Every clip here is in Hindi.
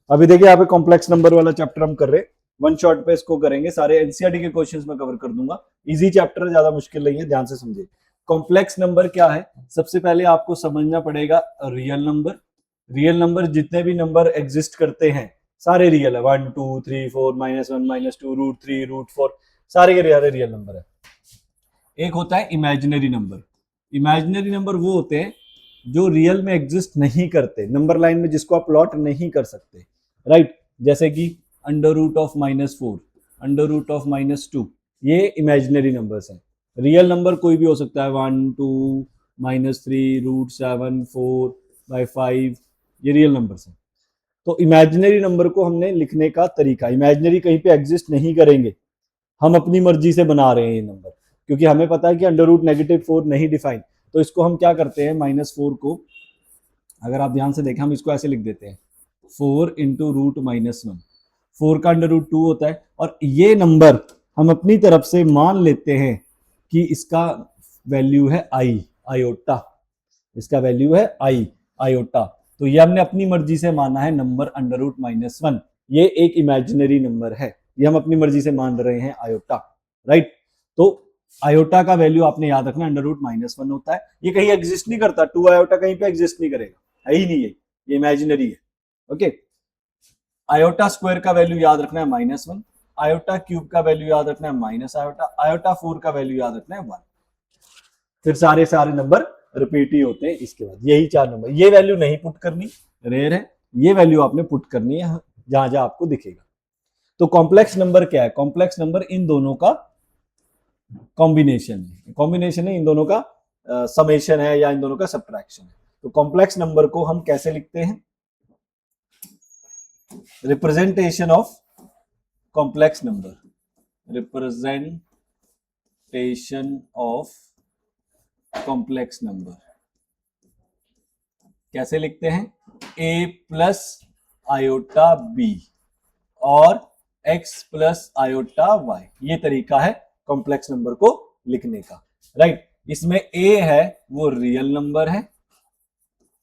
अभी देखिए यहाँ पे कॉम्प्लेक्स नंबर वाला चैप्टर हम कर रहे हैं, वन शॉट पे इसको करेंगे, सारे एनसीईआरटी के क्वेश्चंस में कवर कर दूंगा। इजी चैप्टर है, ज्यादा मुश्किल नहीं है, ध्यान से समझिए। कॉम्प्लेक्स नंबर क्या है, सबसे पहले आपको समझना पड़ेगा रियल नंबर। रियल नंबर जितने भी नंबर एग्जिस्ट करते हैं सारे रियल है, 1 2 3 4 -1 -2 √3 √4 सारे के रियल नंबर है। एक होता है इमेजिनरी नंबर। इमेजिनरी नंबर वो होते हैं जो रियल में एग्जिस्ट नहीं करते, नंबर लाइन में जिसको आप प्लॉट नहीं कर सकते, राइट। जैसे कि √(-4), √(-2), ये इमेजिनरी नंबर्स हैं। रियल नंबर कोई भी हो सकता है, 1 2 -3 √7 4/5, ये रियल नंबर्स हैं। तो इमेजिनरी नंबर को हमने लिखने का तरीका, इमेजिनरी कहीं पे एग्जिस्ट नहीं करेंगे, हम अपनी मर्जी से बना रहे हैं ये नंबर, क्योंकि हमें पता है कि √-4 नहीं डिफाइन। तो इसको हम क्या करते हैं, -4 को, अगर आप ध्यान से देखें, हम इसको ऐसे लिख देते हैं 4 × √-1। 4 का √2 होता है, और ये नंबर हम अपनी तरफ से मान लेते हैं कि इसका वैल्यू है आयोटा, इसका वैल्यू है आयोटा। तो ये हमने अपनी मर्जी से माना है नंबर √-1, ये एक इमेजिनरी नंबर है, ये हम अपनी मर्जी से मान रहे हैं आयोटा, राइट। तो आयोटा का वैल्यू आपने याद रखना √-1 होता है, ये कहीं एग्जिस्ट नहीं करता, 2 आयोटा कहीं पे एग्जिस्ट नहीं करेगा, है ही नहीं है, ये इमेजिनरी है, ओके। आयोटा स्क्वायर का वैल्यू याद रखना है -1, आयोटा क्यूब का वैल्यू याद रखना है -आयोटा, आयोटा 4 का वैल्यू याद रखना है 1। फिर सारे नंबर रिपीट ही होते हैं इसके बाद, यही 4 नंबर। ये वैल्यू नहीं पुट करनी, रेयर है, ये वैल्यू आपने पुट करनी है जहां जहां आपको दिखेगा। तो कॉम्प्लेक्स नंबर क्या है, कॉम्प्लेक्स नंबर इन दोनों का कॉम्बिनेशन है, इन दोनों का समेशन है या इन दोनों का सब्ट्रैक्शन है। तो कॉम्प्लेक्स नंबर को हम कैसे लिखते हैं, representation of complex number, representation of complex number कैसे लिखते हैं, a + आयोटा b और x + आयोटा y, ये तरीका है कॉम्प्लेक्स नंबर को लिखने का, राइट। इसमें a है वो रियल नंबर है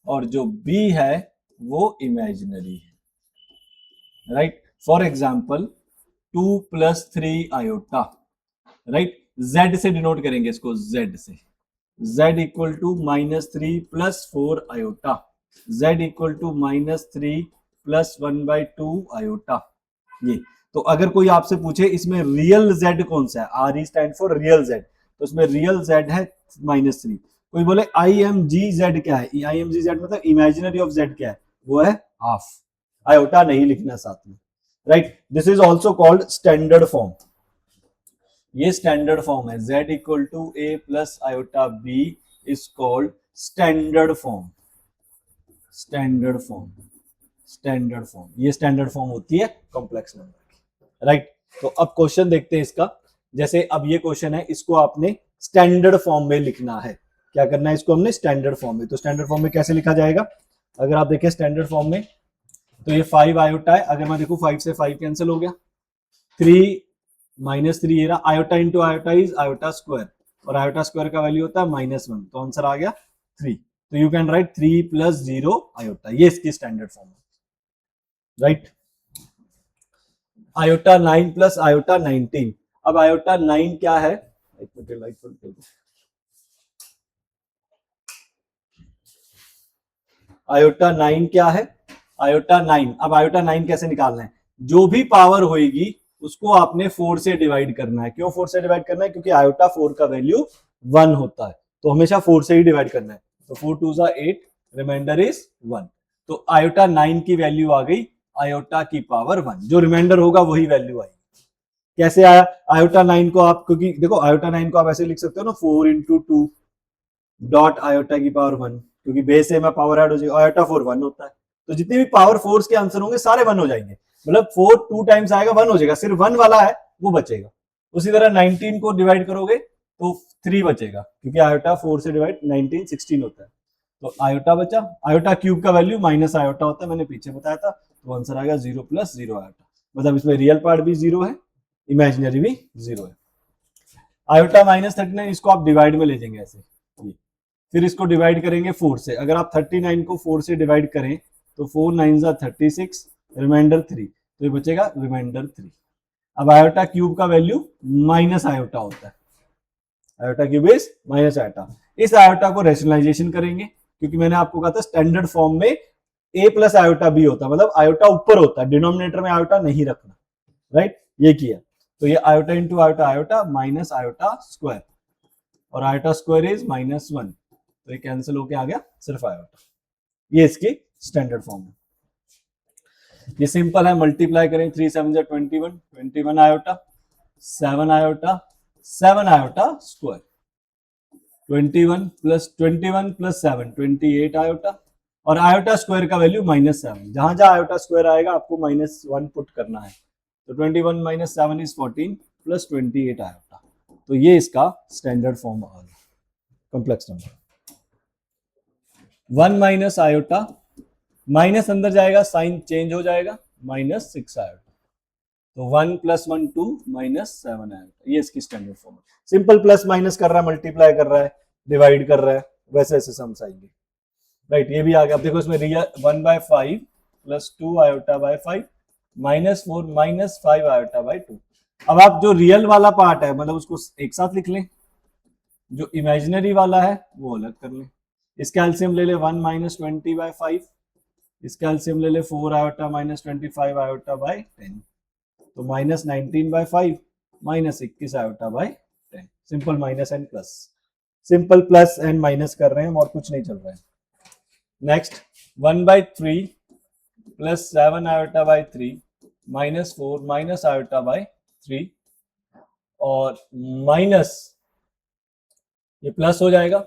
और जो b है वो इमेजिनरी है, right. For example 2 + 3 iota, right, z से डिनोट करेंगे इसको, z से, z = -3 + 4 आयोटा, z = -3 + 1/2 आयोटा, ये। तो अगर कोई आपसे पूछे इसमें रियल z कौन सा है, R E stand for real z, तो इसमें रियल z है -3। कोई बोले IMGZ क्या है, IMGZ मतलब इमेजिनरी ऑफ z क्या है, वो है हाफ, आयोटा नहीं लिखना साथ में, right. This is also called standard form, ये स्टैंडर्ड फॉर्म है, z = a + iota b is called standard form, standard form, standard form, ये स्टैंडर्ड फॉर्म होती है कॉम्प्लेक्स नंबर की, राइट। तो अब क्वेश्चन देखते हैं इसका, जैसे अब ये क्वेश्चन है, इसको आपने स्टैंडर्ड फॉर्म में लिखना है, क्या करना है, इसको हमने स्टैंडर्ड फॉर्म में, तो स्टैंडर्ड फॉर्म में कैसे लिखा जाएगा, अगर आप देखें स्टैंडर्ड फॉर्म में, तो ये 5 आयोटा है, अगर मैं देखूं 5 से 5 कैंसिल हो गया, 3 -3 ये रहा, iota into iota is iota square, और आयोटा स्क्वायर का वैल्यू होता है -1, तो आंसर आ गया 3। तो यू कैन राइट 3 + 0 आयोटा, ये इसकी स्टैंडर्ड फॉर्म है, राइट। आयोटा 9 + आयोटा 19, अब आयोटा 9 क्या है, आयोटा 9 क्या है, आयोटा 9, अब आयोटा 9 कैसे निकालना है, जो भी पावर होगी उसको आपने 4 से डिवाइड करना है। क्यों 4 से डिवाइड करना है, क्योंकि आयोटा 4 का वैल्यू 1 होता है, तो हमेशा 4 से ही डिवाइड करना है। तो 4 2 = 8, रिमाइंडर इज 1। तो आयोटा 9 की वैल्यू आ गई आयोटा की पावर 1, जो रिमाइंडर होगा वही वैल्यू आएगी। कैसे आया, आयोटा 9 को आप, क्योंकि देखो आयोटा 9 को आप ऐसे लिख सकते हो ना, 4 × 2 डॉट आयोटा की पावर 1, क्योंकि बेस से में पावर ऐड हो जाएगी, आयोटा 4 1 होता है, तो जितने भी पावर 4 के आंसर होंगे सारे 1 हो जाएंगे, मतलब 4 2 टाइम्स आएगा 1 हो जाएगा, सिर्फ 1 वाला है वो बचेगा। उसी तरह 19 को डिवाइड करोगे तो 3 बचेगा, क्योंकि आयोटा 4 से डिवाइड 19 16 होता है, तो आयोटा बचा। आयोटा क्यूब का वैल्यू माइनस आयोटा होता है, मैंने पीछे बताया था, तो आंसर आ गया 0 + 0 आयोटा, मतलब इसमें रियल पार्ट भी 0 है, इमेजिनरी भी 0 है। आयोटा -39, इसको आप डिवाइड में ले जाएंगे ऐसे, फिर इसको डिवाइड करेंगे 4 से, अगर आप 39 को 4 से डिवाइड करें तो 4 9 = 36, रिमाइंडर 3, तो ये बचेगा रिमाइंडर 3। अब आयोटा क्यूब का वैल्यू माइनस आयोटा होता है, iota cube is minus iota. इस आयोटा को रेशनलाइजेशन करेंगे, क्योंकि मैंने आपको कहा था स्टैंडर्ड फॉर्म में a प्लस आयोटा b होता है, मतलब आयोटा ऊपर होता है, डिनोमिनेटर में आयोटा नहीं रखना, राइट। ये किया तो ये iota into iota iota minus iota square, और आयोटा स्क्वायर इज -1, तो ये कैंसिल होके आ गया सिर्फ आयोटा। ये इसकी स्टैंडर्ड फॉर्म है। ये सिंपल है, मल्टीप्लाई करें 3 7 21, 21 iota 7 iota 7 iota square, 21 plus 7 28 iota, और आयोटा स्क्वायर का वैल्यू -7, जहां जहां आयोटा स्क्वायर आएगा आपको -1 पुट करना है, तो 21 - 7 इज 14 प्लस 28 आयोटा, तो ये इसका स्टैंडर्ड फॉर्म आ गया complex number. 1 minus iota, minus अंदर जाएगा साइन चेंज हो जाएगा, -6 आयोटा, तो 1 + 1 2 -7 आयोटा, ये इसकी स्टैंडर्ड फॉर्म है। सिंपल प्लस माइनस कर रहा है, मल्टीप्लाई कर रहा है, डिवाइड कर रहा है, वैसे ऐसे सम्स आएंगे, राइट। ये भी आ गया। अब देखो इसमें real 1/5 + 2 iota by 5 -4 - 5 iota by 2। अब आप जो रियल वाला पार्ट है मतलब उसको एक साथ लिख लें, जो इमेजिनरी वाला है वो अलग कर लें। इसका एलसीएम ले ले 1 - 20/5, इसका एलसीएम ले ले 4 आयोटा - 25 आयोटा बाय 10, तो -19/5 -21 iota by 10। Simple minus and plus, simple plus and minus कर रहे हैं हम, और कुछ नहीं चल रहा है। Next 1/3 + 7 iota by 3 -4 - iota by 3, और माइनस ये प्लस हो जाएगा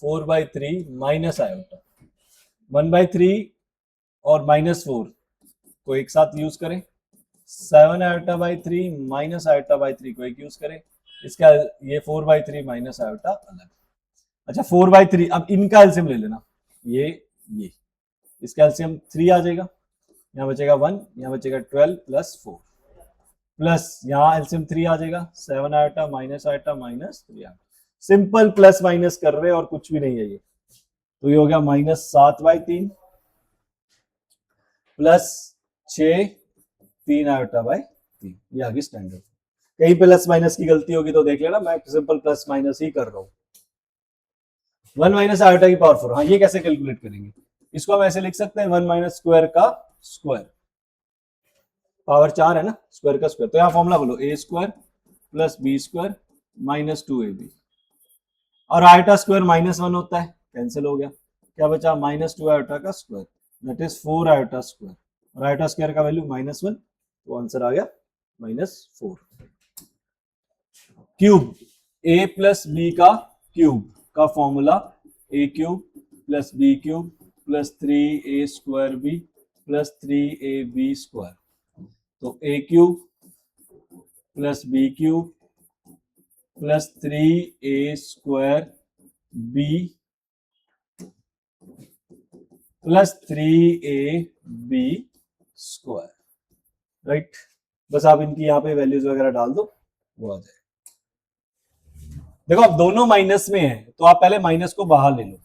4/3 माइनस आयोटा, 1/3 और -4 को एक साथ यूज करें, 7 iota by 3 minus iota by 3 को एक यूज करें, इसका ये 4/3 माइनस आयोटा अलग। अच्छा 4/3, अब इनका एलसीएम ले लेना, ये इसका एलसीएम 3 आ जाएगा, यहाँ बचेगा 1, यहाँ बचेगा 12 + 4, प्लस यहाँ एलसीएम 3 आ जाएगा, 7 iota minus iota -3 iota. Simple plus minus कर रहे हैं और कुछ भी नहीं है ये, तो ये हो गया -7/3 प्लस 6 3 आयोटा बाय 3, ये आ गई स्टैंडर्ड। कहीं प्लस माइनस की गलती होगी तो देख लेना, मैं सिंपल प्लस माइनस ही कर रहा हूँ। 1 - आयोटा की पावर 4, हाँ ये कैसे कैलकुलेट करेंगे, इसको हम ऐसे लिख सकते हैं 1 - स्क्वायर का स्क्वायर, पावर 4 है ना, स्क्वायर का स्क्वायर, तो यहाँ फॉर्मूला बोलो a² + b² - 2ab, और आयोटा स्क्वायर -1 होता है, कैंसिल हो गया, क्या बचा -2 आयोटा का square, that is 4 iota square, और आयोटा स्क्वायर का वैल्यू -1, तो आंसर आ गया -4। क्यूब, a + b का क्यूब का formula a³ + b³ + 3a² b + 3ab², तो a³ + b³ + 3a² b + 3ab², right. बस आप इनकी यहाँ पे वैल्यूज वगैरह डाल दो, वो आ जाए। देखो अब दोनों माइनस में है, तो आप पहले माइनस को बाहर ले लो,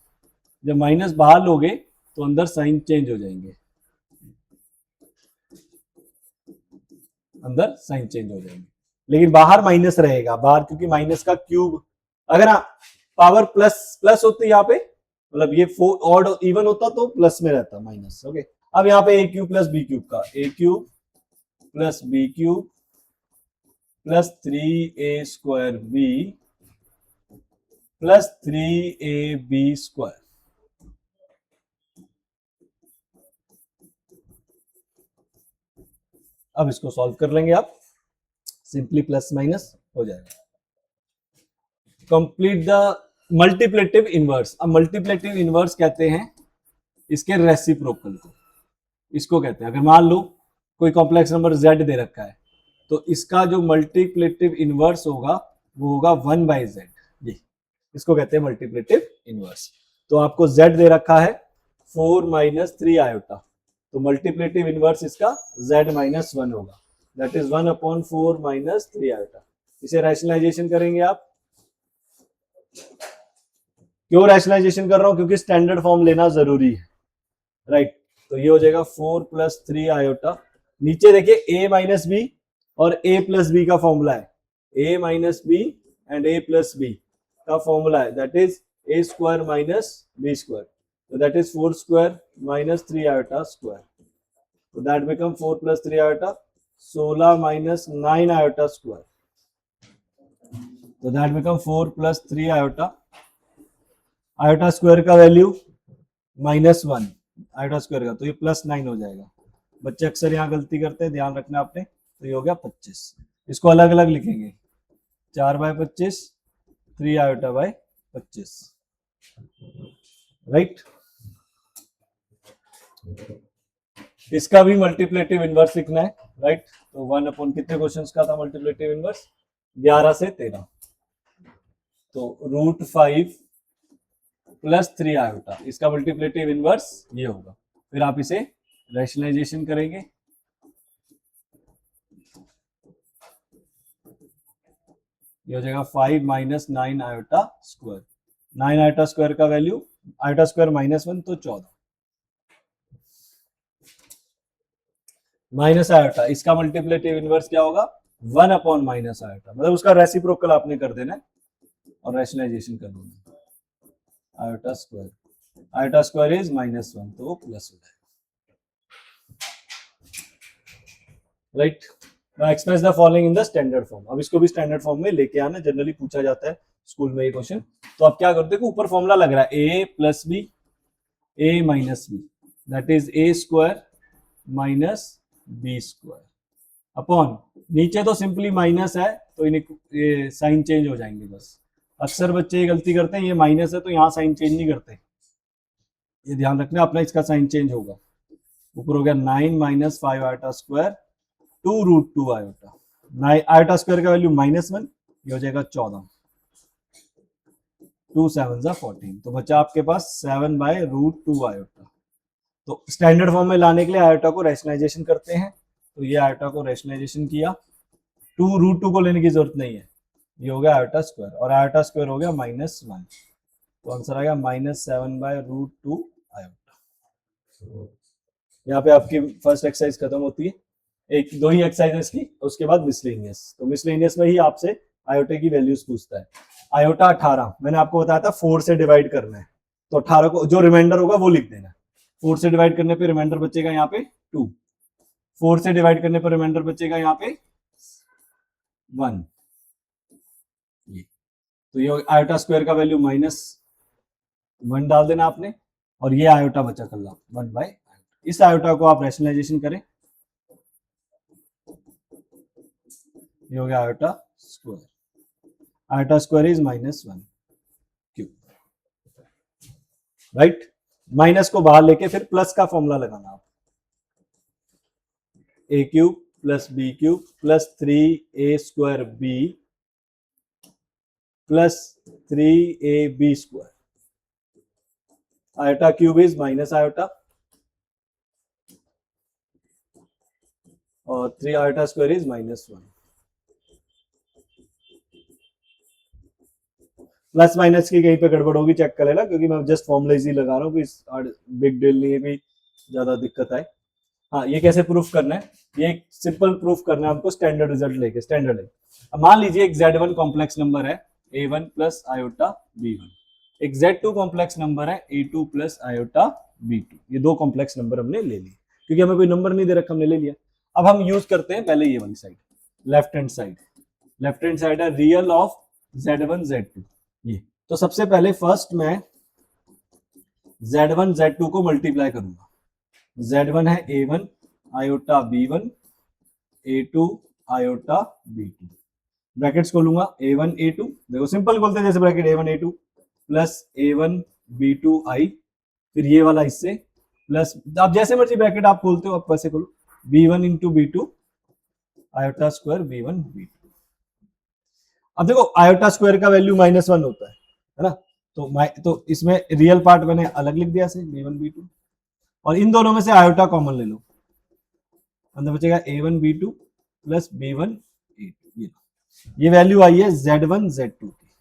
जब माइनस बाहर लोगे तो अंदर साइन चेंज हो जाएंगे, अंदर साइन चेंज हो जाएंगे, लेकिन बाहर माइनस रहेगा, बाहर क्योंकि माइनस का क्यूब, अगर पावर प्लस होती यहाँ पे, मतलब ये 4 ऑड इवन होता तो प्लस में रहता माइनस, ओके। अब यहाँ पे a³ + b³ का a³ + b³ + 3a² b + 3ab², अब इसको सॉल्व कर लेंगे आप, सिंपली प्लस माइनस हो जाएगा। Complete the multiplicative inverse. अब मल्टीप्लेटिव इनवर्स कहते हैं इसके रेसिप्रोकल को, इसको कहते हैं, अगर मान लो कोई कॉम्प्लेक्स नंबर z दे रखा है, तो इसका जो मल्टीप्लेटिव इनवर्स होगा वो होगा 1/z, ये इसको कहते हैं मल्टीप्लेटिव इनवर्स। तो आपको z दे रखा है 4 - 3 आयोटा, तो मल्टीप्लेटिव इनवर्स इसका z - 1 होगा, दैट इज 1/4 - 3 आयोटा। इसे रैशनलाइजेशन करेंगे आप, क्यों रैशनलाइजेशन कर रहा हूं, क्योंकि स्टैंडर्ड फॉर्म लेना जरूरी है, राइट। तो ये हो जाएगा 4 + 3 आयोटा नीचे देखिए a माइनस बी और a प्लस बी का फॉर्मूला है, a minus b and a plus b का फॉर्मूला है, that is a square minus B square, तो that is 4 square minus 3 iota square, तो that become 4 plus 3 iota 16 minus 9 iota square, तो that become 4 plus 3 iota, iota square का वैल्यू -1 आयोटा स्क्वायर का, तो ये +9 हो जाएगा। बच्चे अक्सर यहाँ गलती करते हैं, ध्यान रखना आपने, तो ये हो गया 25। इसको अलग अलग लिखेंगे, 4/25 3 आयोटा बाय 25, राइट। इसका भी मल्टीप्लेटिव इनवर्स लिखना है, राइट। तो 1 अपॉन कितने क्वेश्चंस का था मल्टीप्लेटिव इनवर्स, 11 से 13, तो √5 प्लस 3 आयोटा, इसका मल्टीप्लेटिव इनवर्स ये होगा। फिर आप इसे रैशनलाइजेशन करेंगे, ये हो जाएगा 5 minus 9 iota square, 9 iota square का वैल्यू, आयोटा स्क्वायर -1 तो 14 माइनस आयोटा, इसका मल्टीप्लेटिव इनवर्स क्या होगा, 1 अपॉन माइनस आयोटा, मतलब उसका रेसिप्रोकल आपने कर देना है और रैशनलाइजेशन कर देना, iota square, iota square is -1 तो प्लस हो जाएगा, right. Express the following in the standard form, अब इसको भी स्टैंडर्ड फॉर्म में लेके आना, जनरली पूछा जाता है स्कूल में ये क्वेश्चन। तो आप क्या करते हो, ऊपर फॉर्मूला लग रहा है a plus B a minus B, that is a square minus B square upon, नीचे तो सिंपली माइनस है तो ये साइन चेंज हो जाएंगे बस। अक्सर बच्चे ये गलती करते हैं, ये माइनस है तो यहाँ साइन चेंज नहीं करते, ये ध्यान रखना अपना, इसका साइन चेंज होगा। ऊपर हो गया 9 minus 5 iota square 2√2 iota, iota square का वैल्यू -1, ये हो जाएगा 14, 2 7 14, तो बचा आपके पास 7/√2 आयोटा। तो स्टैंडर्ड फॉर्म में लाने के लिए आयोटा को रैशनलाइजेशन करते हैं, तो ये आयोटा को रैशनलाइजेशन किया, 2√2 को लेने की जरूरत नहीं है, ये हो गया आयोटा स्क्वायर, और आयोटा स्क्वायर हो गया -1, तो आंसर आ गया -7/√2 आयोटा। यहाँ पे आपकी फर्स्ट एक्सरसाइज खत्म होती है, एक दो ही एक्सरसाइजेस की, उसके बाद मिसलेनियस। तो मिसलेनियस में ही आपसे आयोटा की वैल्यूज पूछता है। आयोटा 18, मैंने आपको बताया था 4 से डिवाइड करना है, तो 18 को जो रिमाइंडर होगा वो लिख देना, 4 से डिवाइड करने पे रिमाइंडर बचेगा यहाँ पे 2, 4 से डिवाइड करने पर रिमाइंडर बचेगा यहाँ पे 1, तो ये आयोटा स्क्वायर का वैल्यू -1 डाल देना आपने, और ये आयोटा बचा कल्ला 1/, इस आयोटा को आप रैशनलाइजेशन करें, ये हो गया iota square, iota square is -1 cube, right. Minus को बाहर लेके फिर प्लस का फॉर्मूला लगाना आप, a cube plus b cube plus 3a square b plus 3ab square, iota cube is minus iota, और 3 iota square is -1। Plus minus की कहीं पे गड़बड़ होगी चेक कर लेना, क्योंकि मैं जस्ट फॉर्मुलाइज ही लगा रहा हूँ, बिग डील नहीं है, भी ज्यादा दिक्कत आए। हाँ, ये कैसे प्रूफ करना है, ये एक सिंपल प्रूफ करना है हमको स्टैंडर्ड रिजल्ट लेके, स्टैंडर्ड है। अब मान लीजिए एक Z1 कॉम्प्लेक्स नंबर है A1 प्लस आयोटा B1, एक Z2 कॉम्प्लेक्स नंबर है A2 प्लस आयोटा B2, ये दो कॉम्प्लेक्स नंबर हमने ले लिए, क्योंकि हमें कोई नंबर नहीं दे रखा, हमने ले लिया। अब हम यूज करते हैं पहले ये वाली साइड, लेफ्ट हैंड साइड है रियल ऑफ Z1 Z2, ये तो सबसे पहले फर्स्ट मैं Z1 Z2 को मल्टीप्लाई करूंगा, Z1 है A1 iota B1 A2 iota B2, brackets खोलूंगा A1 A2, देखो सिंपल खोलते हैं जैसे bracket A1 A2 plus A1 B2 I, फिर ये वाला इससे प्लस, आप जैसे मर्जी ब्रैकेट आप खोलते हो आप वैसे खोलो, B1 into B2 iota square B1 B2। अब देखो आयोटा स्क्वायर का वैल्यू -1 होता है ना, तो इसमें रियल पार्ट मैंने अलग लिख दिया से B1 B2, और इन दोनों में से आयोटा कॉमन ले लो, अंदर बचेगा A1 B2 plus B1 A2, ये वैल्यू आई है Z1 Z2 की।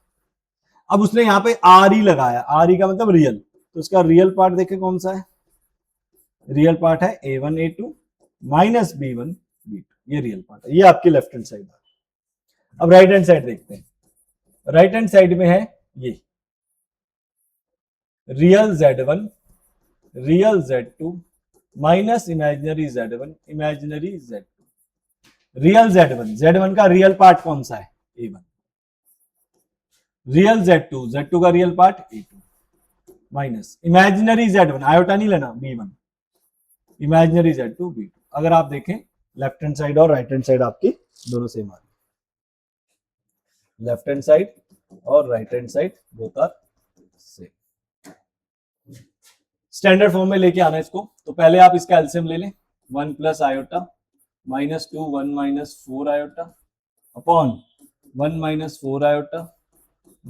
अब उसने यहाँ पे आर ही लगाया, आर ही का मतलब रियल, तो इसका रियल पार्ट देखे कौन सा है, रियल पार्ट है A1 A2 minus B1 B2, ये रियल पार्ट है, ये आपकी लेफ्ट हैंड साइड है। अब राइट हैंड साइड देखते हैं। राइट हैंड साइड में है ये real Z1 real Z2 minus imaginary Z1 imaginary Z2। Real Z1 का रियल पार्ट कौन सा है? A1। रियल Z2 का real part A2 minus imaginary Z1, iota नहीं लेना, B1 इमेजिनरी Z2 B2। अगर आप देखें लेफ्ट हैंड साइड और राइट हैंड साइड आपकी दोनों सेम आ रही है। लेफ्ट हैंड साइड और right hand side both are same. Standard form में लेके आना इसको, तो पहले आप इसका एलसीएम ले लें। 1 plus iota minus 2 1 minus 4 iota upon 1 minus 4 iota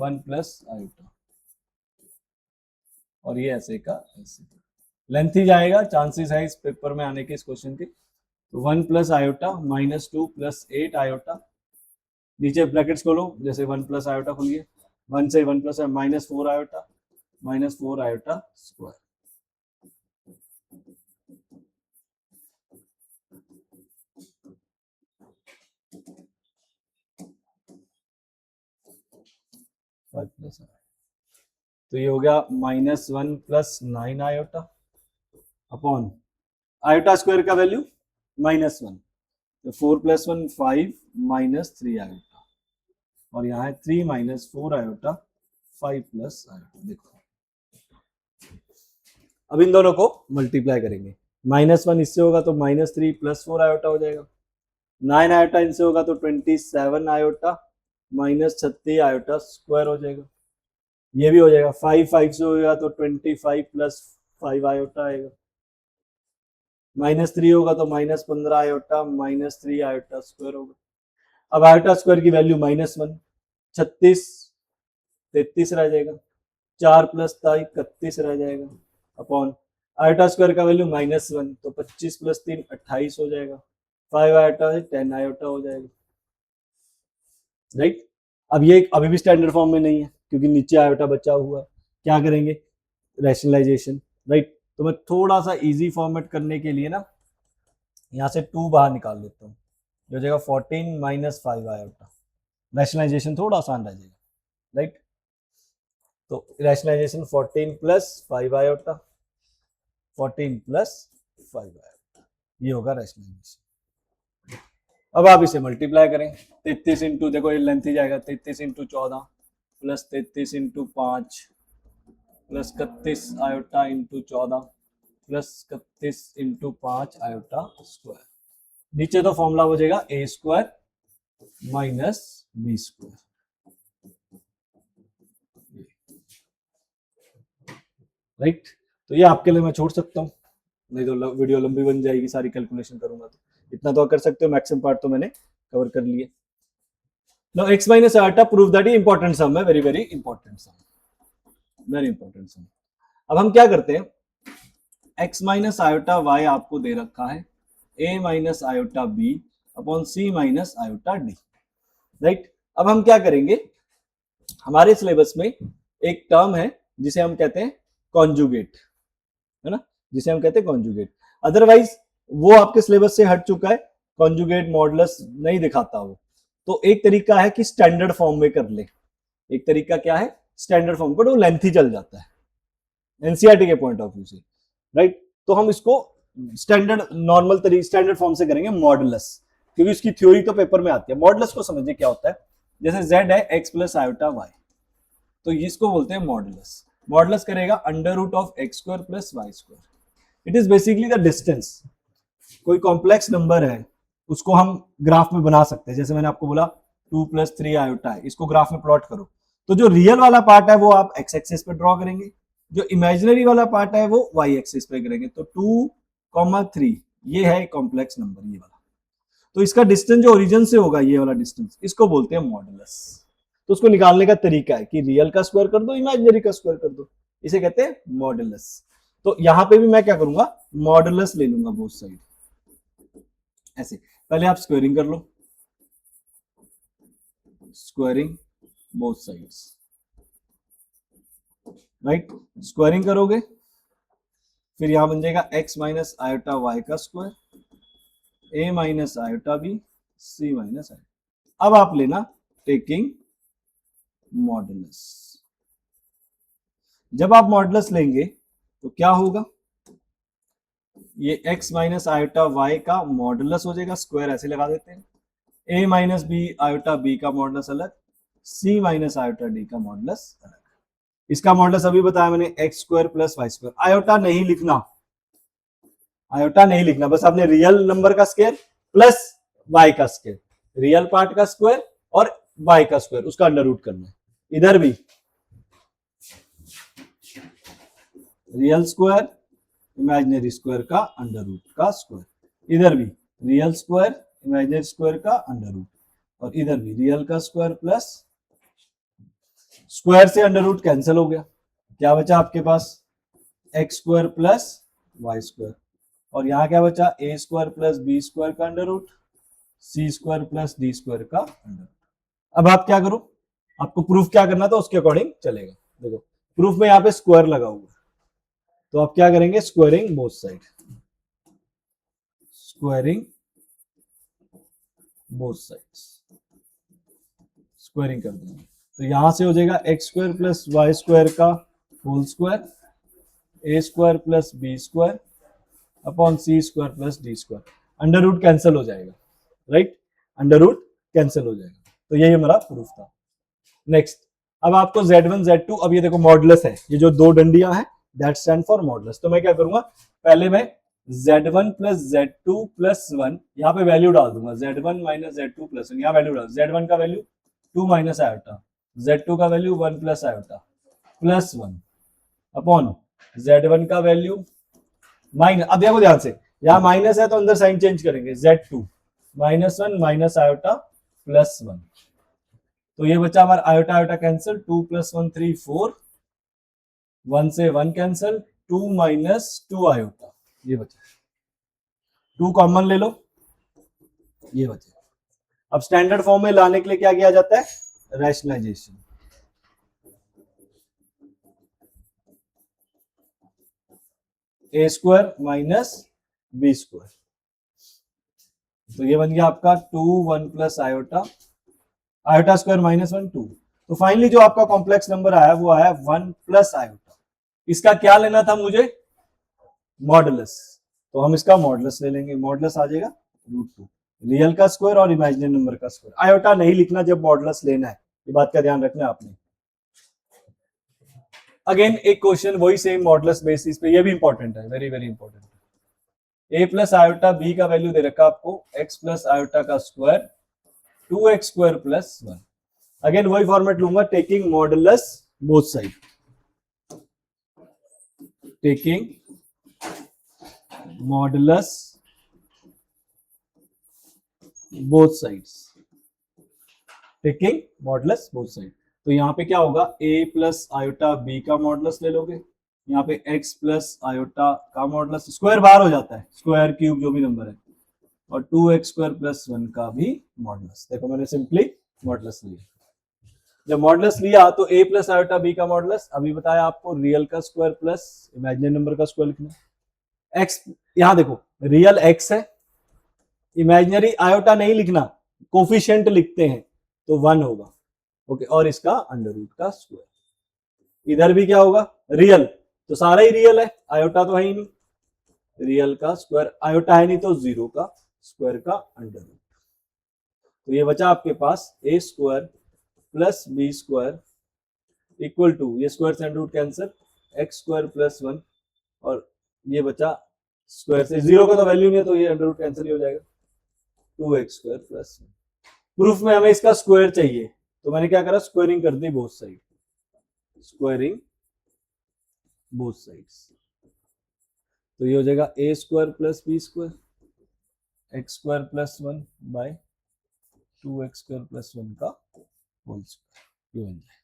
1 plus iota, और ये ऐसे का ऐसे लेंथ ही जाएगा, चांसेस है इस पेपर में आने के इस क्वेश्चन के। तो 1 plus iota minus 2 plus 8 iota, नीचे ब्रैकेट्स खोलो जैसे 1 प्लस आयोटा खोलिए, 1 से 1 plus minus 4 iota minus 4 iota square. तो ये हो गया minus 1 plus 9 iota upon iota square का वैल्यू -1, तो 4 प्लस 1 5 माइनस 3 आयोटा, और यहाँ है 3 माइनस 4 आयोटा 5 प्लस आयोटा। देखो अब इन दोनों को मल्टीप्लाई करेंगे। -1 इससे होगा तो -3 प्लस 4 आयोटा हो जाएगा। 9 आयोटा इनसे होगा तो 27 आयोटा माइनस 36 आयोटा स्क्वायर हो जाएगा। ये भी हो जाएगा। 5 से होगा तो 25 प्लस 5 आयोटा आएगा। -3 होगा तो -15 आयोटा माइनस 3 आयोटा स्क्वायर होगा। अब आयोटा स्क्वायर की वैल्यू -1, 36 33 रह जाएगा, 4 प्लस 31 रह जाएगा अपॉन आयोटा स्क्वायर का वैल्यू -1, तो 25 प्लस 3 28 हो जाएगा। 5 आयोटा है 10 आयोटा हो जाएगा, राइट। अब ये अभी भी स्टैंडर्ड फॉर्म में नहीं है क्योंकि नीचे आयोटा बचा हुआ है। क्या करेंगे? Rationalisation, right. तो मैं थोड़ा सा इजी फॉर्मेट करने के लिए ना यहाँ से 2 बाहर निकाल देता हूँ, जो हो जाएगा 14 माइनस 5 आयोटा। रैशनलाइजेशन थोड़ा आसान रह जाएगा, राइट। तो rationalisation 14 plus 5 iota 14 plus 5 iota, ये होगा रैशनलाइजेशन। अब आप इसे मल्टीप्लाई करें। 33 इंटू, देखो ये लेंथ ही जाएगा, 33 into 14 plus 33 into 5 plus 31 iota into 14 plus 31 into 5 iota square. नीचे तो फॉर्मूला हो जाएगा a square minus B square, right. तो ये आपके लिए मैं छोड़ सकता हूँ, नहीं तो वीडियो लंबी बन जाएगी, सारी कैलकुलेशन करूंगा तो। इतना तो कर सकते हो, मैक्सिमम पार्ट तो मैंने कवर कर लिए। Now x minus iota prove that ये इंपॉर्टेंट सम है, वेरी वेरी इंपॉर्टेंट सम, वेरी इंपॉर्टेंट सम। अब हम क्या करते हैं, x माइनस आयोटा y आपको दे रखा है a minus iota b upon c minus iota d, right. अब हम क्या करेंगे, हमारे सिलेबस में एक टर्म है जिसे हम कहते हैं कॉन्जुगेट, है ना, जिसे हम कहते हैं कॉन्जुगेट। अदरवाइज वो आपके सिलेबस से हट चुका है, कॉन्जुगेट मॉडुलस नहीं दिखाता वो। तो एक तरीका है कि स्टैंडर्ड फॉर्म में कर ले, एक तरीका क्या है, स्टैंडर्ड फॉर्म, बट वो लेंथी चल जाता है एनसीईआरटी के पॉइंट ऑफ व्यू से, राइट। तो हम इसको स्टैंडर्ड नॉर्मल तरीके स्टैंडर्ड फॉर्म से करेंगे, मॉडुलस, क्योंकि उसकी थ्योरी तो पेपर में आती है। मॉडुलस को समझिए क्या होता है, जैसे z है x प्लस आयोटा y, तो इसको बोलते हैं मॉडुलस। मॉडुलस करेगा under root of X square plus Y square. It is basically the distance. कोई कॉम्प्लेक्स नंबर है उसको हम ग्राफ में बना सकते हैं, जैसे मैंने आपको बोला 2 प्लस 3 आयोटा है, इसको ग्राफ में प्लॉट करो, तो जो रियल वाला पार्ट है वो आप एक्स एक्सिस पे ड्रॉ करेंगे, जो इमेजिनरी वाला पार्ट है वो वाई एक्सिस पे करेंगे। तो 2,3 ये है कॉम्प्लेक्स नंबर, ये वाला। तो इसका डिस्टेंस जो ओरिजिन से होगा, ये वाला डिस्टेंस, इसको बोलते हैं मॉडुलस। तो उसको निकालने का तरीका है कि रियल का स्क्वायर कर दो, इमेजिनरी का स्क्वायर कर दो, इसे कहते हैं मॉडुलस। तो यहां पे भी मैं क्या करूंगा, मॉडुलस ले लूंगा बोथ साइड, ऐसे। पहले आप स्क्वायरिंग कर लो, squaring both sides, right. Squaring करोगे फिर यहां बन जाएगा x माइनस आयोटा वाई का square a minus iota b c minus iota. अब आप लेना टेकिंग मॉडुलस। जब आप मॉडुलस लेंगे तो क्या होगा, ये x माइनस आयोटा वाई का मॉडुलस हो जाएगा, स्क्वायर ऐसे लगा देते हैं, a minus B iota B का मॉडुलस अलग, c माइनस आयोटा डी का मॉडुलस अलग। इसका मॉडुलस अभी बताया मैंने X square plus Y square. Iota नहीं लिखना, आयोटा नहीं लिखना, बस आपने रियल नंबर का स्क्वायर प्लस वाई का स्क्वायर, रियल पार्ट का स्क्वायर और वाई का स्क्वायर, उसका अंडर रूट करना है। इधर भी रियल स्क्वायर इमेजिनरी स्क्वायर का अंडर रूट का स्क्वायर, इधर भी रियल स्क्वायर इमेजिनरी स्क्वायर का अंडर रूट, और इधर भी रियल का स्क्वायर प्लस स्क्वायर से अंडर रूट कैंसिल हो गया, क्या बचा आपके पास x square plus Y square, और यहां क्या बचा a square plus b square का under root, c square plus d square का अंडर रूट। अब आप क्या करो, आपको प्रूफ क्या करना था उसके अकॉर्डिंग चलेगा। देखो प्रूफ में यहाँ पे स्क्वायर लगा हुआ, तो आप क्या करेंगे, squaring both side, squaring both sides, squaring कर देंगे। तो यहां से हो जाएगा x square plus Y square का whole square, a square plus b square upon c square plus d square, under root cancel हो जाएगा, राइट, अंडर रूट कैंसिल हो जाएगा। तो यही हमारा प्रूफ था। नेक्स्ट, अब आपको Z1 Z2, अब ये देखो मॉडुलस है, ये जो दो डंडियां हैं दैट स्टैंड फॉर मॉडुलस। तो मैं क्या करूंगा, पहले मैं Z1 प्लस Z2 प्लस 1 यहाँ पे वैल्यू डाल दूंगा, Z1 माइनस Z2 प्लस 1, यहाँ वैल्यू डाल, Z1 का वैल्यू 2 माइनस आयोटा, Z2 का value 1 plus iota plus 1 upon Z1 का वैल्यू माइनस, अब देखो ध्यान से, यहाँ माइनस है तो अंदर साइन चेंज करेंगे, Z2 minus 1 minus iota plus 1, तो ये बचा हमारा आयोटा आयोटा कैंसिल, 2 प्लस 1 3 4, 1 से 1 कैंसिल, 2 माइनस 2 आयोटा, ये बचा, 2 कॉमन ले लो, ये बचा। अब स्टैंडर्ड फॉर्म में लाने के लिए क्या किया जाता है, रैशनलाइजेशन, ए स्क्वायर माइनस बी स्क्वायर, तो ये बन गया आपका 2 1 plus iota, iota square minus 1 2। तो फाइनली जो आपका कॉम्प्लेक्स नंबर आया वो आया 1 प्लस आयोटा। इसका क्या लेना था मुझे, मॉडुलस, तो हम इसका मॉडुलस ले लेंगे, मॉडुलस आ जाएगा √2, रियल का स्क्वायर और इमेजिनरी नंबर का स्क्वायर। आयोटा नहीं लिखना जब मॉडुलस लेना है, ये बात का ध्यान रखना आपने। अगेन एक क्वेश्चन वही सेम मॉडुलस बेसिस पे, ये भी इंपॉर्टेंट है, वेरी वेरी इंपॉर्टेंट। ए प्लस आयोटा बी का वैल्यू दे रखा आपको एक्स प्लस आयोटा का square 2x square plus 1। Again वही फॉर्मेट लूंगा, taking modulus both side, taking modulus both sides, taking modulus both side. तो यहाँ पे क्या होगा, a प्लस आयोटा b का मॉडुलस ले लोगे, यहाँ पे x प्लस आयोटा का मॉडुलस, स्क्वायर बाहर हो जाता है, स्क्वायर क्यूब जो भी नंबर है, और 2x स्क्वायर प्लस 1 का भी मॉडुलस। देखो मैंने सिंपली मॉडुलस लिया, जब मॉडुलस लिया तो a प्लस आयोटा b का मॉडुलस, अभी बताया आपको रियल का स्क्वायर प्लस इमेजिनरी नंबर का स्क्वायर लिखना, x यहाँ देखो रियल x है, इमेजिनरी आयोटा नहीं लिखना, कोफिशिएंट लिखते हैं तो 1 होगा, ओके, और इसका अंडर रूट का स्क्वायर। इधर भी क्या होगा, रियल, तो सारा ही रियल है, आयोटा तो है ही नहीं, रियल का स्क्वायर, आयोटा है नहीं तो 0 का स्क्वायर का अंडर रूट। तो ये बचा आपके पास a square plus b square equal to, ये स्क्वायर से under root cancel, x square plus 1, और ये बचा स्क्वायर से 0 का तो वैल्यू नहीं है तो ये अंडर रूट कैंसिल ही हो जाएगा, 2x स्क्वायर प्लस 1। प्रूफ में हमें इसका स्क्वायर चाहिए, तो मैंने क्या करा, स्क्वायरिंग कर दी both side, squaring both sides, तो ये हो जाएगा a square plus b square x square plus 1 by 2x square plus 1 का होल स्क्वायर, ये बन जाए।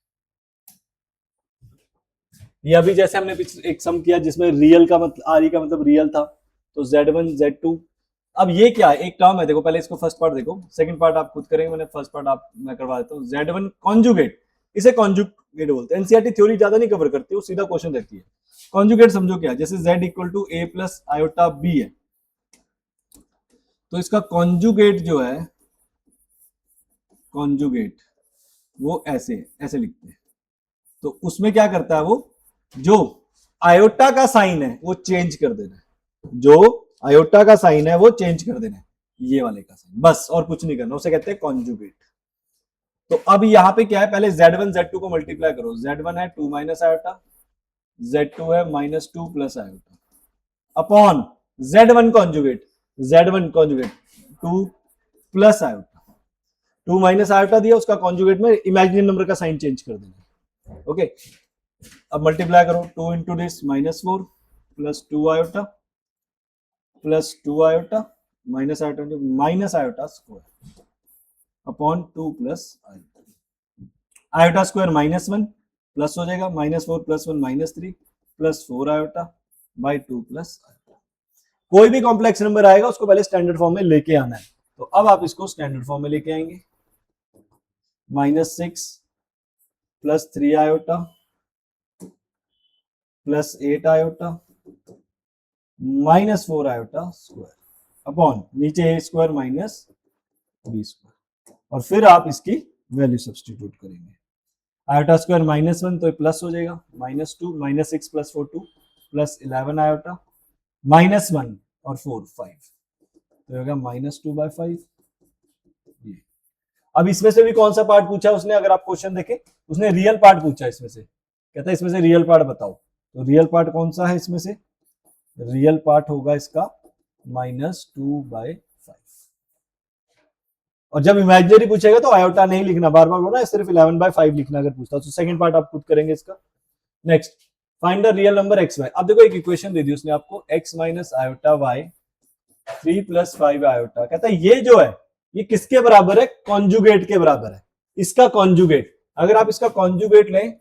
ये अभी जैसे हमने एक सम किया जिसमें रियल का मतलब, आर का मतलब रियल था, तो Z1 Z2, अब ये क्या है, एक टर्म है, देखो पहले इसको फर्स्ट पार्ट देखो, सेकंड पार्ट आप खुद करेंगे, मैंने फर्स्ट पार्ट मैं करवा देता हूँ। Z1 कॉन्जुगेट, इसे कॉन्जुगेट बोलते हैं, एनसीईआरटी थ्योरी ज्यादा नहीं कवर करती, वो सीधा क्वेश्चन देती है। कॉन्जुगेट समझो क्या, जैसे Z equal to A plus iota B है, तो इसका कॉन्जुगेट जो है, कॉन्जुगेट वो ऐसे ऐसे लिखते हैं। तो उसमें क्या करता है वो, जो आयोटा का साइन है वो चेंज कर देना है, जो आयोटा का साइन है वो चेंज कर देना है, ये वाले का साइन, बस और कुछ नहीं करना, उसे कहते हैं कॉन्जुगेट। तो अब यहां पे क्या है, पहले Z1 Z2 को मल्टीप्लाई करो। Z1 है 2 माइनस आयोटा, Z2 है -2 plus iota, upon Z1 conjugate, Z1 conjugate 2 plus iota, 2 minus iota दिया, उसका कॉन्जुगेट में इमेजिनरी नंबर का साइन चेंज कर देना। ओके, अब मल्टीप्लाई करो, 2 into this -4 plus 2 iota plus 2 iota minus iota square upon 2 plus iota. Iota square -1 plus हो जाएगा, -4 plus 1 -3 plus 4 iota by 2 plus iota. कोई भी कॉम्प्लेक्स नंबर आएगा उसको पहले स्टैंडर्ड फॉर्म में लेके आना है। तो अब आप इसको स्टैंडर्ड फॉर्म में लेके आएंगे, -6 plus 3 iota plus 8 iota -4 iota square upon नीचे a square minus b square, और फिर आप इसकी वैल्यू सब्सटीट्यूट करेंगे। आयोटा स्क्वायर -1 तो प्लस हो जाएगा, -2 -6 प्लस 4 2 प्लस 11 आयोटा -1 और 4 5, तो होगा -2/5। अब इसमें से भी कौन सा पार्ट पूछा उसने, अगर आप क्वेश्चन देखें उसने रियल पार्ट पूछा, इसमें से कहता है इसमें से रियल पार्ट बताओ। तो रियल पार्ट कौन सा है इसमें से, रियल पार्ट होगा इसका -2/5। और जब इमेजिनरी पूछेगा तो आयोटा नहीं लिखना, बार बार बोला, सिर्फ 11/5 लिखना अगर पूछता। तो सेकंड पार्ट आप खुद करेंगे इसका। Next, find the real number x y। अब देखो एक इक्वेशन दे दी उसने आपको, x minus iota y 3 + 5 iota, कहता है ये जो है ये किसके बराबर है, कॉन्जुगेट के बराबर है, इसका कॉन्जुगेट। अगर आप इसका कॉन्जुगेट लें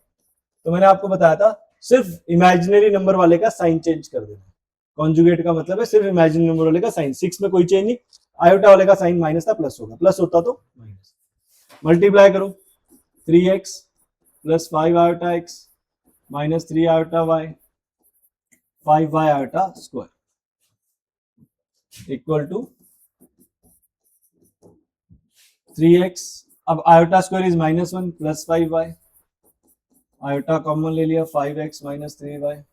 तो मैंने आपको बताया था सिर्फ इमेजिनरी नंबर वाले का साइन चेंज कर देना। कॉन्जुगेट का मतलब है सिर्फ इमेजिनरी नंबर वाले का साइन, 6 में कोई चेंज नहीं, आयोटा वाले का साइन माइनस था, प्लस होगा, प्लस होता तो माइनस। मल्टीप्लाई करो, 3x plus 5 iota x minus 3 iota y 5y iota square equal to 3x। अब iota square is -1 plus 5y, iota common ले लिया, 5x माइनस 3y।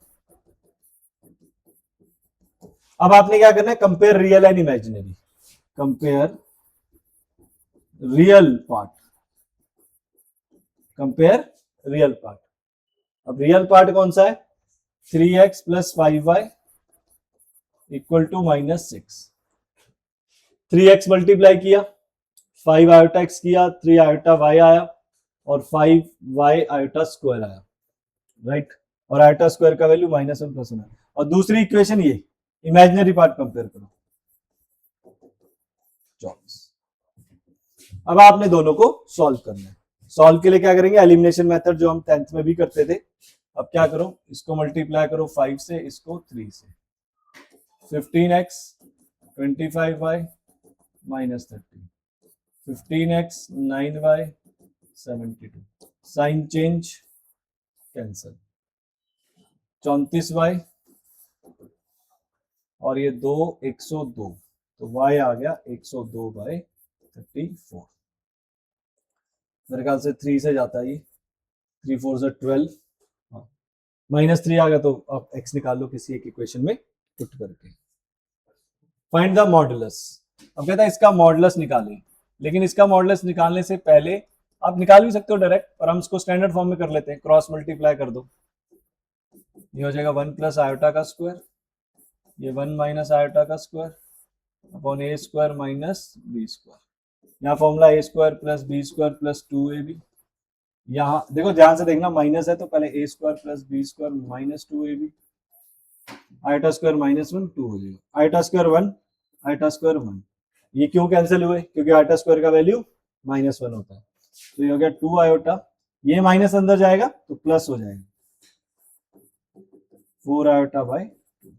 अब आपने क्या करना है, compare real and imaginary, compare real part, compare real part. अब रियल पार्ट कौन सा है, 3x plus 5y equal to -6। 3x multiply किया, 5 आयोटा x किया, 3 आयोटा y आया और 5y आयोटा स्क्वायर आया, राइट। और आयोटा स्क्वायर का वैल्यू -1 प्लस 1। और दूसरी इक्वेशन ये इमेजिनरी पार्ट कंपेयर करो, 24। अब आपने दोनों को सॉल्व करना है। सॉल्व के लिए क्या करेंगे, एलिमिनेशन मेथड जो हम 10th में भी करते थे। अब क्या करो, इसको मल्टीप्लाई करो 5 से, इसको 3 से, 15x 25y -30, 15x 9y 72, sign change cancel, 34y और ये 2 102, तो y आ गया 102/34। मेरे ख्याल से 3 से जाता है ये, 3 4 से 12, -3 आ गया, तो आप x निकाल लो किसी एक इक्वेशन में पुट करके। Find the modulus. अब कहता है इसका मॉडुलस निकालें, लेकिन इसका मॉडुलस निकालने से पहले आप निकाल भी सकते हो डायरेक्ट, पर हम इसको स्टैंडर्ड फॉर्म में कर लेते हैं। क्रॉस मल्टीप्लाई कर दो, ये हो जाएगा 1 प्लस आयोटा का स्क्वायर, ये 1 माइनस आयोटा का square upon a square minus b square. यहाँ formula a square plus b square plus 2ab। यहाँ देखो ध्यान से देखना, माइनस है तो पहले a square plus b square minus 2ab, iota square -1 2 हो जाएगा, आयोटा स्क्वायर 1 आयोटा स्क्वायर 1। ये क्यों कैंसिल हुए, क्योंकि आयोटा स्क्वायर का वैल्यू -1 होता है। तो ये हो गया 2 आयोटा, ये माइनस अंदर जाएगा तो प्लस हो जाएगा, 4 iota by 2,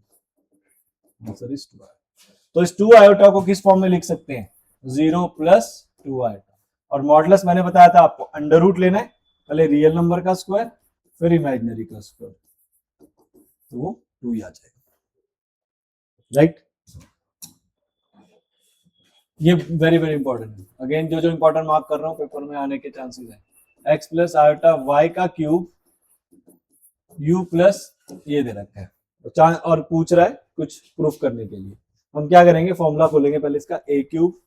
answer is 2 iota. तो इस 2 आयोटा को किस फॉर्म में लिख सकते हैं, 0 प्लस 2 आयोटा। और मॉडुलस मैंने बताया था आपको, अंडर रूट लेना है, पहले रियल नंबर का स्क्वायर फिर इमेजिनरी का स्क्वायर, तो वो 2 ही आ जाएगा, राइट। ये वेरी वेरी इंपॉर्टेंट है। अगेन जो जो इंपॉर्टेंट मार्क कर रहा हूँ पेपर में आने के चांसेस है। एक्स प्लस आयोटा वाई का क्यूब यू प्लस ये दे रखा है और पूछ रहा है कुछ प्रूफ करने के लिए। हम क्या करेंगे, फॉर्मूला खोलेंगे पहले इसका, a cube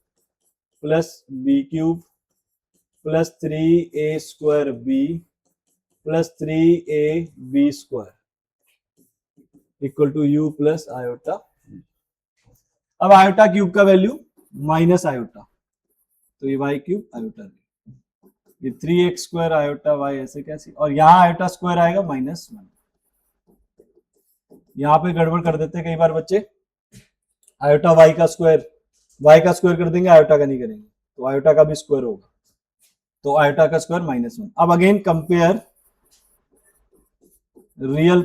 plus b cube plus 3a² b plus 3ab square equal to u plus iota. अब आयोटा क्यूब का वैल्यू माइनस आयोटा, तो ये वाई क्यूब आयोटा, ये 3x² आयोटा वाई ऐसे कैसे, और यहाँ आयोटा स्क्वायर आएगा -1। यहाँ पे गड़बड़ कर देते हैं कई बार बच्चे, आयोटा वाई का स्क्वायर कर देंगे, आयोटा का नहीं करेंगे, तो आयोटा का भी स्क्वायर होगा, तो आयोटा का स्क्वायर -1। अब अगेन कंपेयर रियल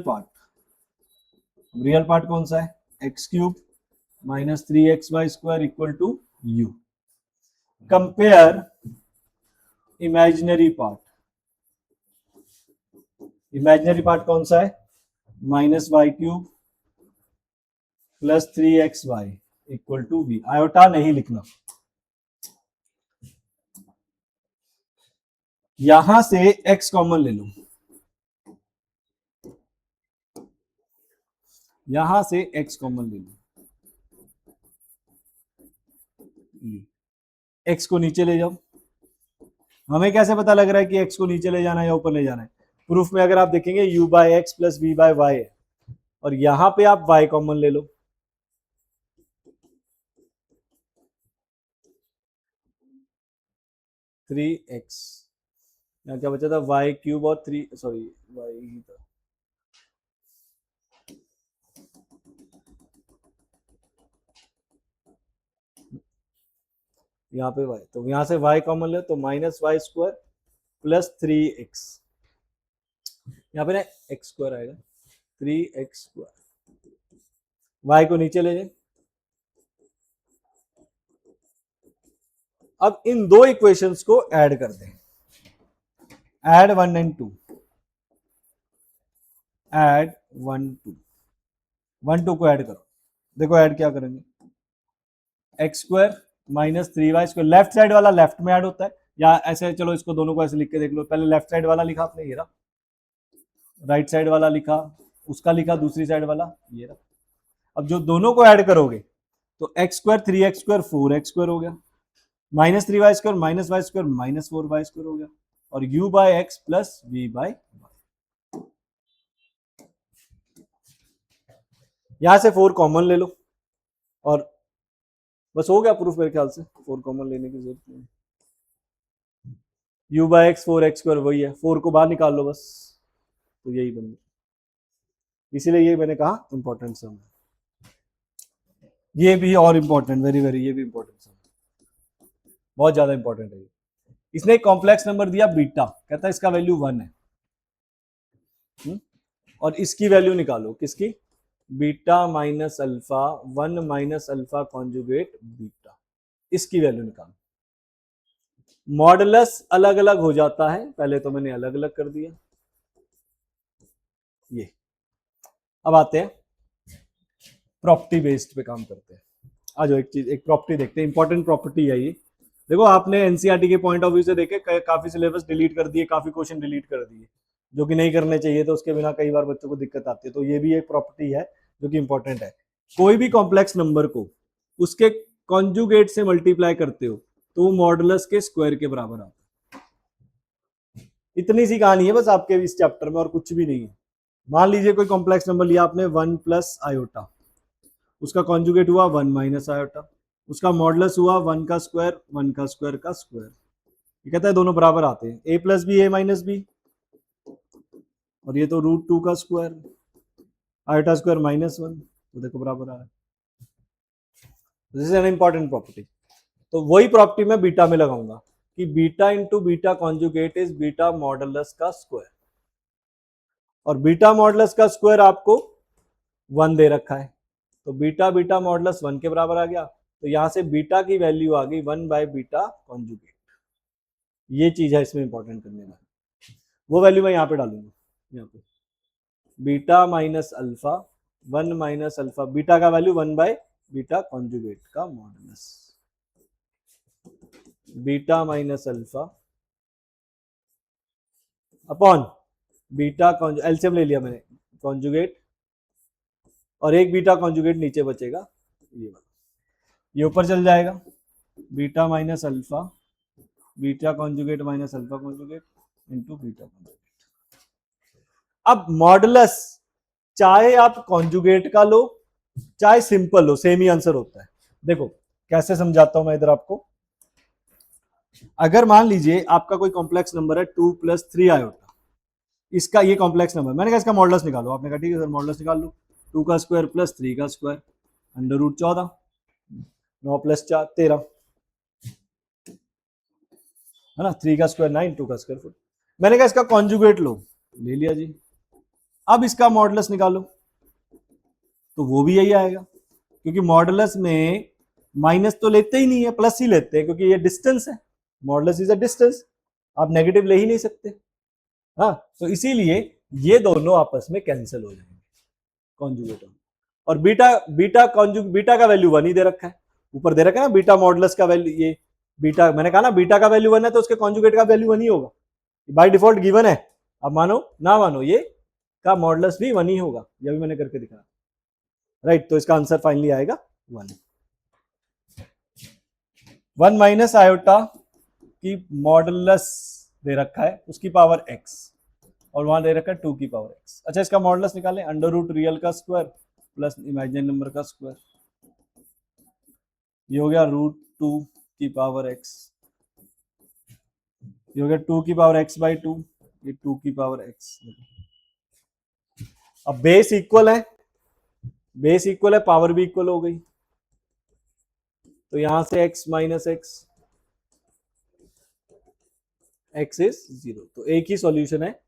पार्ट कौन सा है, x cube minus 3xy² equal to u. Compare imaginary part कौन सा है, -y³ plus 3xy equal to v। Iota नहीं लिखना, यहां से x कॉमन ले लो, यहां से x कॉमन ले लो, x को नीचे ले जाओ। हमें कैसे पता लग रहा है कि x को नीचे ले जाना है या ऊपर ले जाना है, प्रूफ में अगर आप देखेंगे u/x प्लस v/y है, और यहां पे आप y कॉमन ले लो, थ्री एक्स, यहाँ क्या बचा था, वाई क्यूब और वाई ही था, यहाँ पे y, तो यहाँ से y कॉमन ले तो -y² प्लस 3x, यहाँ पे ना x² आएगा, 3x², y को नीचे ले जाए। अब इन दो इक्वेशंस को ऐड कर दें, ऐड 1 and 2, ऐड 1 2 1 2 को ऐड करो। देखो ऐड क्या करेंगे, x² minus 3y², left side वाला लेफ्ट में ऐड होता है, या ऐसे चलो इसको दोनों को ऐसे लिख के देख लो, पहले लेफ्ट साइड वाला लिखा आपने ये रहा, राइट साइड वाला लिखा, उसका लिखा दूसरी साइड वाला ये रहा। अब जो दोनों को ऐड करोगे तो x² 3x² 4x² हो गया, -3y² -y² -4y² हो गया, और u/x प्लस v/y। यहां से 4 कॉमन ले लो और बस हो गया प्रूफ, मेरे ख्याल से 4 कॉमन लेने की जरूरत नहीं, u/x 4x² वही है, 4 को बाहर निकाल लो बस, तो यही बन गया। इसीलिए ये मैंने कहा इंपॉर्टेंट सम है, ये भी और इंपॉर्टेंट, वेरी वेरी, ये भी इंपॉर्टेंट सम, बहुत ज्यादा इंपॉर्टेंट है। इसने एक कॉम्प्लेक्स नंबर दिया बीटा, कहता है इसका वैल्यू 1 है, और इसकी वैल्यू निकालो, किसकी, beta minus alpha 1 minus alpha conjugate beta, इसकी वैल्यू निकालो। मॉडुलस अलग अलग हो जाता है, पहले तो मैंने अलग अलग कर दिया ये। अब आते हैं प्रॉपर्टी बेस्ड पे काम करते हैं। आ जाओ एक प्रॉपर्टी देखते हैं, इंपॉर्टेंट प्रॉपर्टी है ये। देखो आपने एनसीईआरटी के पॉइंट ऑफ व्यू से देखे काफी सिलेबस डिलीट कर दिए, काफी क्वेश्चन डिलीट कर दिए जो कि नहीं करने चाहिए, तो उसके बिना कई बार बच्चों को दिक्कत आती है। तो ये भी एक प्रॉपर्टी है जो कि इंपॉर्टेंट है। कोई भी कॉम्प्लेक्स नंबर को उसके कॉन्जुगेट से मल्टीप्लाई करते हो तो वो मॉडुलस के स्क्वायर के बराबर आता है। इतनी सी कहानी है बस आपके इस चैप्टर में, और कुछ भी नहीं है। मान लीजिए कोई कॉम्प्लेक्स नंबर लिया आपने 1 प्लस आयोटा, उसका कॉन्जुगेट हुआ 1 माइनस आयोटा, उसका मॉडुलस हुआ 1 का स्क्वायर 1 का स्क्वायर का स्क्वायर। ये कहता है दोनों बराबर आते हैं, a plus b a minus b, और ये तो √2 का स्क्वायर, आयोटा स्क्वायर -1, तो देखो बराबर आ रहा है। This is an important property. तो वही प्रॉपर्टी मैं बीटा में लगाऊंगा कि beta into beta conjugate is beta modulus का स्क्वायर, और बीटा मॉडुलस का स्क्वायर आपको 1 दे रखा है, तो बीटा बीटा मॉडुलस 1 के बराबर आ गया, तो यहां से बीटा की वैल्यू आ गई 1 बाय बीटा कॉन्जुगेट। ये चीज है इसमें इंपॉर्टेंट करने वाली, वो वैल्यू मैं यहाँ पे डालूंगा, यहाँ पे beta minus alpha 1 minus alpha, beta का वैल्यू 1 बाय बीटा कॉन्जुगेट का modulus. Beta minus alpha upon beta LCM ले लिया मैंने, कॉन्जुगेट, और एक बीटा कॉन्जुगेट नीचे बचेगा, ये ऊपर चल जाएगा, beta minus alpha beta conjugate minus alpha conjugate into beta conjugate. अब मॉडुलस चाहे आप कॉन्जुगेट का लो चाहे सिंपल लो, सेम ही आंसर होता है। देखो कैसे समझाता हूं मैं इधर आपको। अगर मान लीजिए आपका कोई कॉम्प्लेक्स नंबर है 2 + 3 आयोटा, इसका ये कॉम्प्लेक्स नंबर, मैंने कहा इसका मॉडुलस निकालो, आपने कहा ठीक है सर मॉडुलस निकाल लो, 2 का स्क्वायर प्लस 3 का स्क्वायर √14, 9 + 4 13, है ना, 3 का स्क्वायर 9, 2 का स्क्वायर 4। मैंने कहा इसका कॉन्जुगेट लो, ले लिया जी। अब इसका मॉडुलस निकालो तो वो भी यही आएगा, क्योंकि मॉडुलस में माइनस तो लेते ही नहीं है, प्लस ही लेते हैं, क्योंकि ये डिस्टेंस है, मॉडुलस इज अ डिस्टेंस, आप नेगेटिव ले ही नहीं सकते। हाँ, तो इसीलिए ये दोनों आपस में कैंसिल हो जाएंगे कॉन्जुगेट। और बीटा का वैल्यू 1 ही दे रखा है, ऊपर दे रखा है ना बीटा मॉडुलस का वैल्यू, ये बीटा मैंने कहा ना बीटा का वैल्यू 1 है तो उसके कॉन्जुगेट का वैल्यू 1 ही होगा, बाय डिफॉल्ट गिवन है। अब मानो ना मानो ये का मॉडुलस भी 1 ही होगा, ये भी मैंने करके दिखाया, राइट। तो इसका आंसर फाइनली आएगा 1। 1 माइनस आयोटा की मॉडुलस दे रखा है, उसकी पावर x, और वहां दे रखा है 2 की पावर x। अच्छा, इसका मॉडुलस निकालें, √ रियल का स्क्वायर प्लस इमेजिनरी नंबर का स्क्वायर, ये हो गया √2 की पावर x, ये हो गया 2 की पावर x/2, ये 2 की पावर x। अब बेस इक्वल है, बेस इक्वल है, पावर भी इक्वल हो गई, तो यहां से x माइनस x इज 0, तो एक ही सॉल्यूशन है,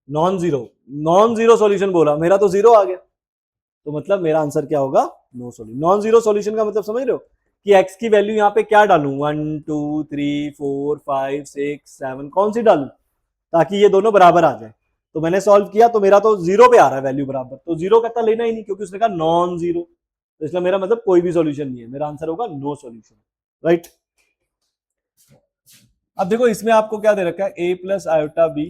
नॉन जीरो सॉल्यूशन बोला, मेरा तो 0 आ गया, तो मतलब मेरा आंसर क्या होगा, no solution. Non zero solution का मतलब समझ रहे हो कि x की वैल्यू यहाँ पे क्या डालूं, 1 2 3 4 5 6 7, कौन सी डालूं ताकि ये दोनों बराबर आ जाए। तो मैंने सॉल्व किया तो मेरा तो 0 पे आ रहा है वैल्यू बराबर, तो 0 कहता लेना ही नहीं, क्योंकि उसने कहा नॉन जीरो, तो इसलिए मेरा मतलब कोई भी सॉल्यूशन नहीं है, मेरा आंसर होगा नो सॉल्यूशन, राइट। अब देखो इसमें आपको क्या दे रखा है, a + आयोटा b,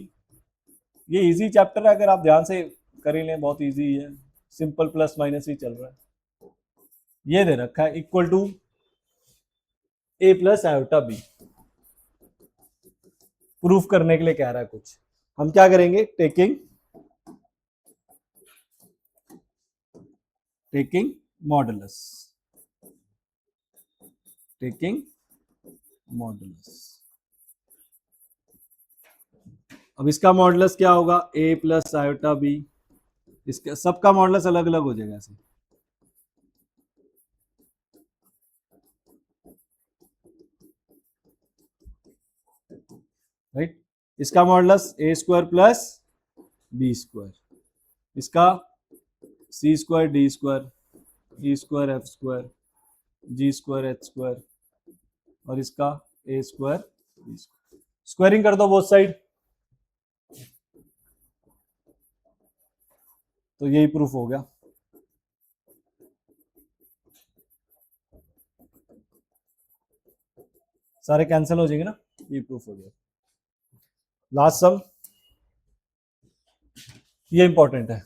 ये इजी चैप्टर है, अगर आप ध्यान से कर लें बहुत इजी है, सिंपल प्लस माइनस ही चल रहा है। ये दे रखा है equal to a + iota b, proof करने के लिए कह रहा है कुछ, हम क्या करेंगे, टेकिंग मॉडुलस, टेकिंग मॉडुलस। अब इसका मॉडुलस क्या होगा, a + आयोटा b, इसका सबका मॉडुलस अलग अलग हो जाएगा ऐसे, राइट। इसका मॉडुलस a² + b², इसका c² d² e² f² g² h², और इसका a² b²। स्क्वायरिंग कर दो बोथ साइड, तो यही प्रूफ हो गया। सारे कैंसिल हो जाएंगे ना, ये प्रूफ हो गया। लास्ट सम, ये इंपॉर्टेंट है,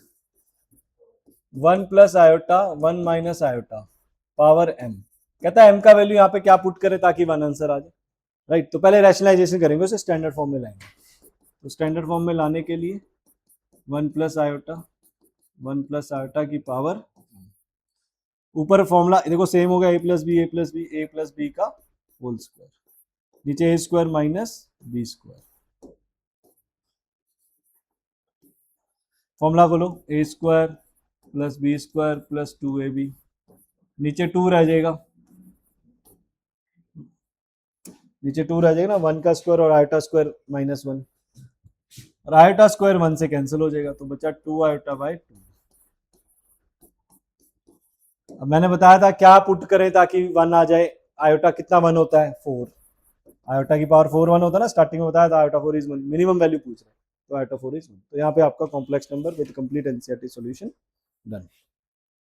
1 + iota 1 minus iota power m, कहता है m का वैल्यू यहाँ पे क्या पुट करे ताकि 1 आंसर आ जाए, राइट। तो पहले रैशनलाइजेशन करेंगे, उसे स्टैंडर्ड फॉर्म में लाएंगे, तो स्टैंडर्ड फॉर्म में लाने के लिए 1 + आयोटा की पावर, ऊपर फॉर्मूला देखो सेम हो गया, a + b का होल स्क्वायर, नीचे a² माइनस b², फॉर्मूला खोलो, a² + b² + 2ab, नीचे 2 रह जाएगा, नीचे 2 रह जाएगा ना, 1 का स्क्वायर और आयोटा स्क्वायर -1, और आयोटा स्क्वायर 1 से कैंसिल हो जाएगा, तो बचा 2 आयोटा/2। अब मैंने बताया था क्या पुट करें ताकि 1 आ जाए, आयोटा कितना 1 होता है, 4, आयोटा की पावर 4 1 होता है ना, स्टार्टिंग में बताया था आयोटा 4 इज 1, मिनिमम वैल्यू पूछ रहे हैं, तो आयोटा 4 इज 1, तो यहाँ पे आपका complex number with complete NCERT solution done.